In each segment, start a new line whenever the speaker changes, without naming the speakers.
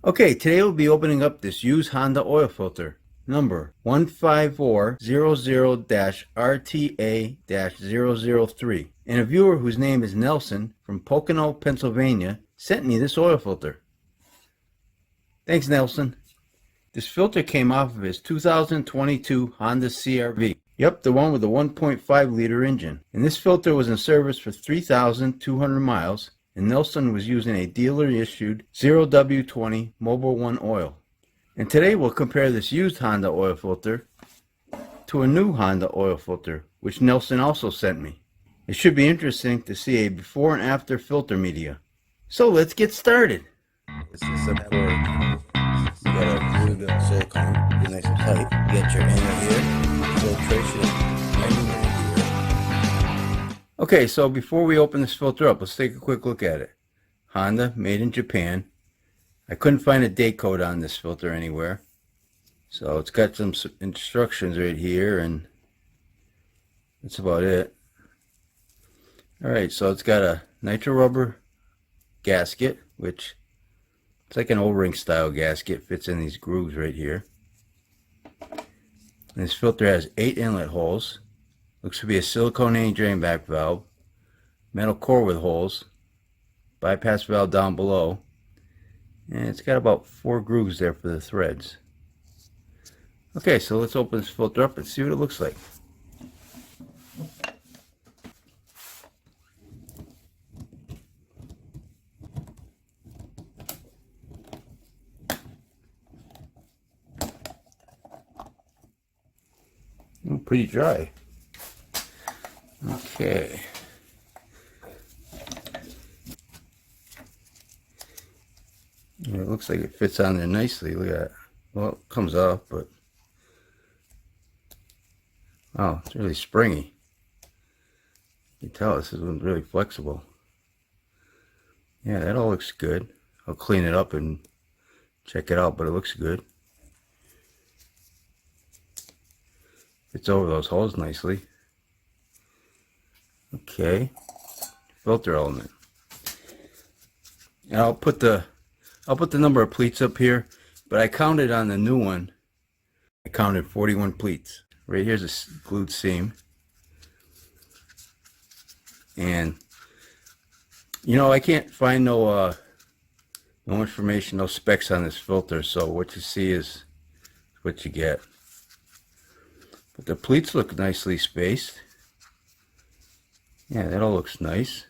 Okay, today we'll be opening up this used Honda oil filter, number 15400-RTA-003. And a viewer whose name is Nelson from Pocono, Pennsylvania, sent me this oil filter. Thanks, Nelson. This filter came off of his 2022 Honda CR-V. Yep, the one with the 1.5 liter engine. And this filter was in service for 3,200 miles. And Nelson was using a dealer-issued 0W20 Mobil 1 oil. And today we'll compare this used Honda oil filter to a new Honda oil filter, which Nelson also sent me. It should be interesting to see a before and after filter media. So let's get started.
This is a for you gotta glue the silicone, get nice and tight, get your inner here, filtration, and your here.
Okay, so before we open this filter up, let's take a quick look at it. Honda, made in Japan. I couldn't find a date code on this filter anywhere. So it's got some instructions right here, and that's about it. Alright, so it's got a nitro rubber gasket, which it's like an O-ring style gasket, fits in these grooves right here. And this filter has 8 inlet holes. Looks to be a silicone drain back valve, metal core with holes, bypass valve down below, and it's got about 4 grooves there for the threads. Okay, so let's open this filter up and see what it looks like. Pretty dry. Okay. Yeah, it looks like it fits on there nicely. Look at that. Well, it comes off, but oh, it's really springy. You can tell this is really flexible. Yeah, that all looks good. I'll clean it up and check it out, but it looks good. Fits over those holes nicely. Okay, filter element. And I'll put the number of pleats up here, but I counted on the new one. I counted 41 pleats. Right here's a glued seam. And you know, I can't find no information, no specs on this filter, so what you see is what you get. But the pleats look nicely spaced. Yeah, that all looks nice.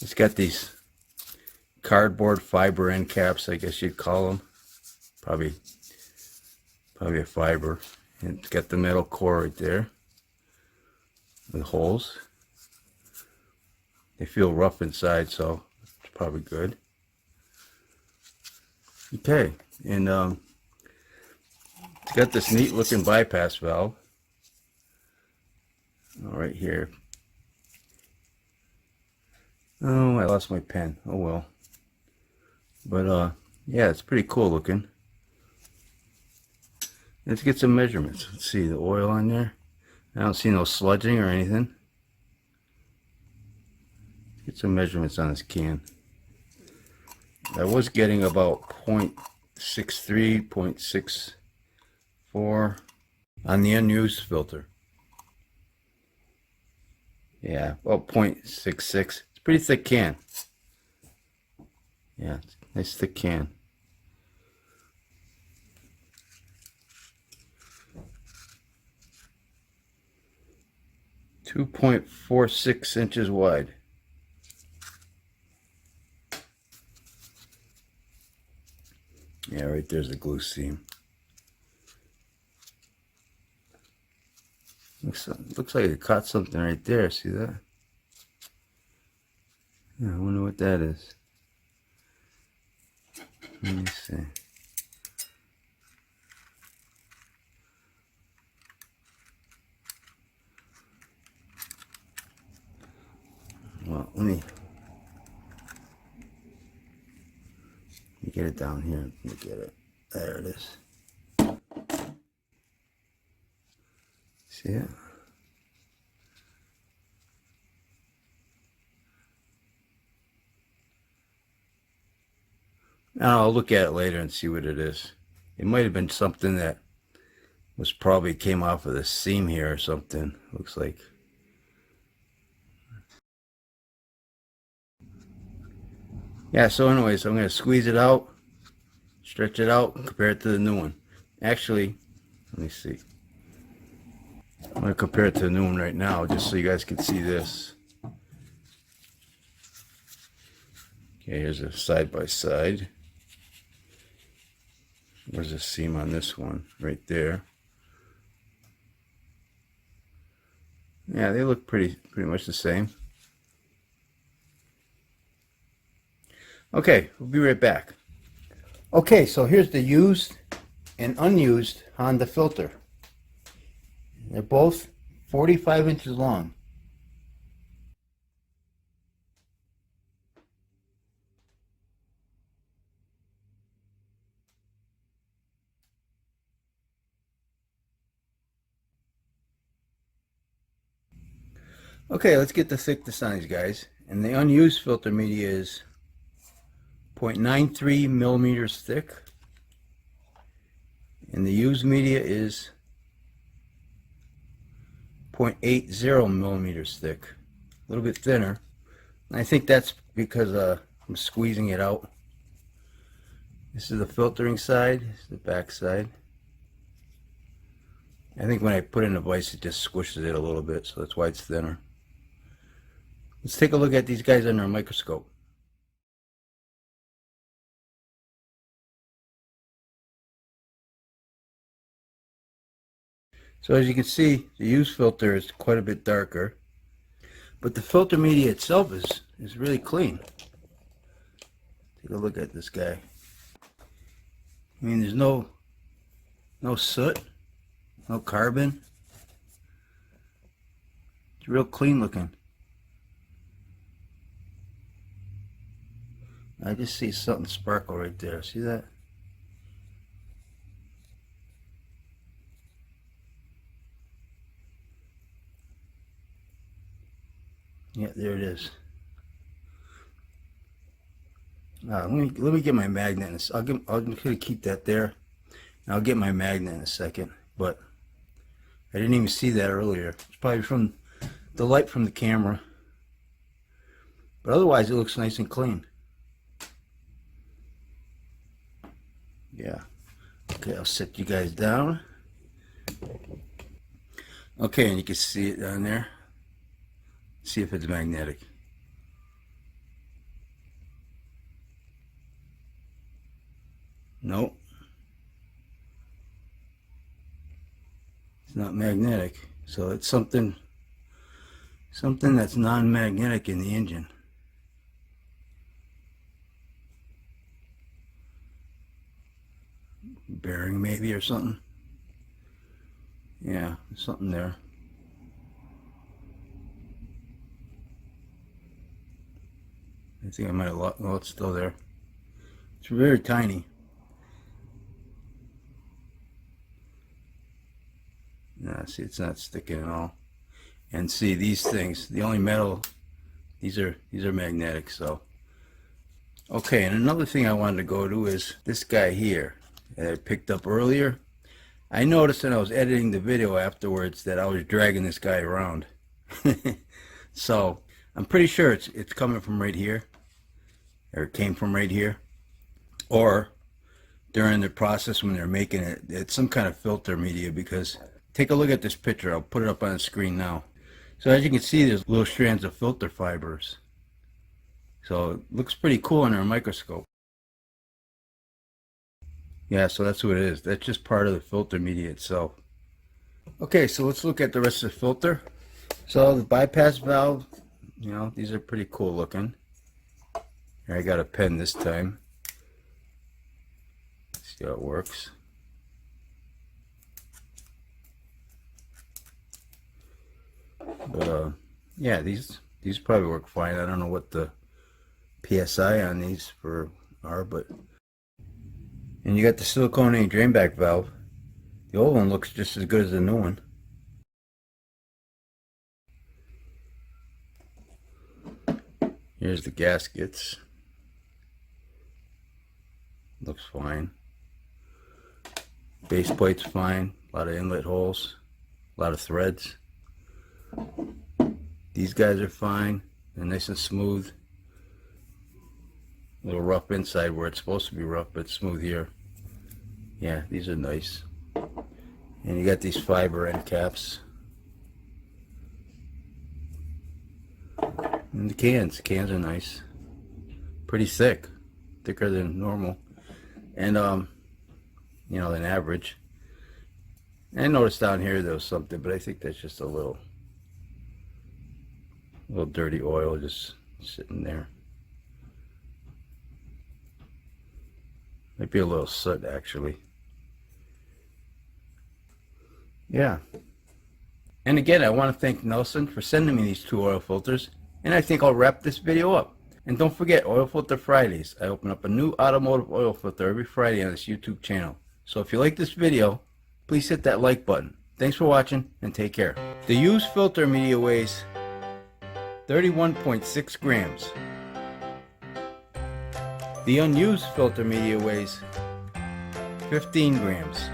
It's got these cardboard fiber end caps, I guess you'd call them. Probably a fiber. And it's got the metal core right there with holes. They feel rough inside, so it's probably good. Okay, and it's got this neat looking bypass valve. All right here. Oh, I lost my pen. Oh well. But yeah, it's pretty cool looking. Let's get some measurements. Let's see the oil on there. I don't see no sludging or anything. Let's get some measurements on this can. I was getting about 0.63, 0.64 on the unused filter. Yeah, about 0.66. It's a pretty thick can. Yeah, nice thick can. .46 wide. Yeah, right there's the glue seam. Looks like it caught something right there. See that? Yeah, I wonder what that is. Let me see. Well, let me get it down here. Let me get it. There it is. See it? I'll look at it later and see what it is. It might have been something that was probably came off of the seam here or something. Looks like. Yeah, so anyways, I'm going to squeeze it out, stretch it out, and compare it to the new one. Actually, let me see. I'm going to compare it to the new one right now, just so you guys can see this. Okay, here's a side by side. Where's the seam on this one? Right there. Yeah, they look pretty much the same. Okay, we'll be right back. Okay, so here's the used and unused Honda filter. They're both 45 inches long. Okay, let's get the thickness on these guys. And the unused filter media is 0.93 millimeters thick. And the used media is 0.80 millimeters thick. A little bit thinner. And I think that's because I'm squeezing it out. This is the filtering side. This is the back side. I think when I put in the vise, it just squishes it a little bit, so that's why it's thinner. Let's take a look at these guys under a microscope. So as you can see, the used filter is quite a bit darker, but the filter media itself is really clean. Take a look at this guy. I mean, there's no soot, no carbon. It's real clean looking. I just see something sparkle right there. See that? Yeah, there it is. Let me get my magnet. I'll keep that there. And I'll get my magnet in a second. But I didn't even see that earlier. It's probably from the light from the camera. But otherwise, it looks nice and clean. Yeah. Okay, I'll set you guys down. Okay, and you can see it down there. See if it's magnetic. Nope. It's not magnetic. So it's something that's non-magnetic in the engine. Bearing maybe or something. Yeah, there's something there. I think I might have lost. Well, it's still there. It's very tiny. Nah, see, it's not sticking at all. And see, these things, the only metal, these are magnetic. So, okay. And another thing I wanted to go to is this guy here that I picked up earlier. I noticed when I was editing the video afterwards that I was dragging this guy around. So I'm pretty sure it's coming from right here, or it came from right here, or during the process when they're making it, it's some kind of filter media. Because take a look at this picture. I'll put it up on the screen now. So as you can see, there's little strands of filter fibers. So it looks pretty cool under a microscope. Yeah, so that's what it is. That's just part of the filter media itself. Okay, so let's look at the rest of the filter. So the bypass valve, you know, these are pretty cool looking. Here, I got a pen this time. Let's see how it works. But yeah, these probably work fine. I don't know what the PSI on these are, but. And you got the silicone drain back valve. The old one looks just as good as the new one. Here's the gaskets. Looks fine. Base plate's fine. A lot of inlet holes. A lot of threads. These guys are fine. They're nice and smooth. A little rough inside where it's supposed to be rough, but smooth here. Yeah, these are nice. And you got these fiber end caps. And the cans are nice. Pretty thick. Thicker than normal. And, you know, than average. And I noticed down here there was something, but I think that's just a little dirty oil just sitting there. Might be a little soot, actually. Yeah. And again, I want to thank Nelson for sending me these 2 oil filters. And I think I'll wrap this video up. And don't forget, Oil Filter Fridays. I open up a new automotive oil filter every Friday on this YouTube channel. So if you like this video, please hit that like button. Thanks for watching, and take care. The used filter media weighs 31.6 grams. The unused filter media weighs 15 grams.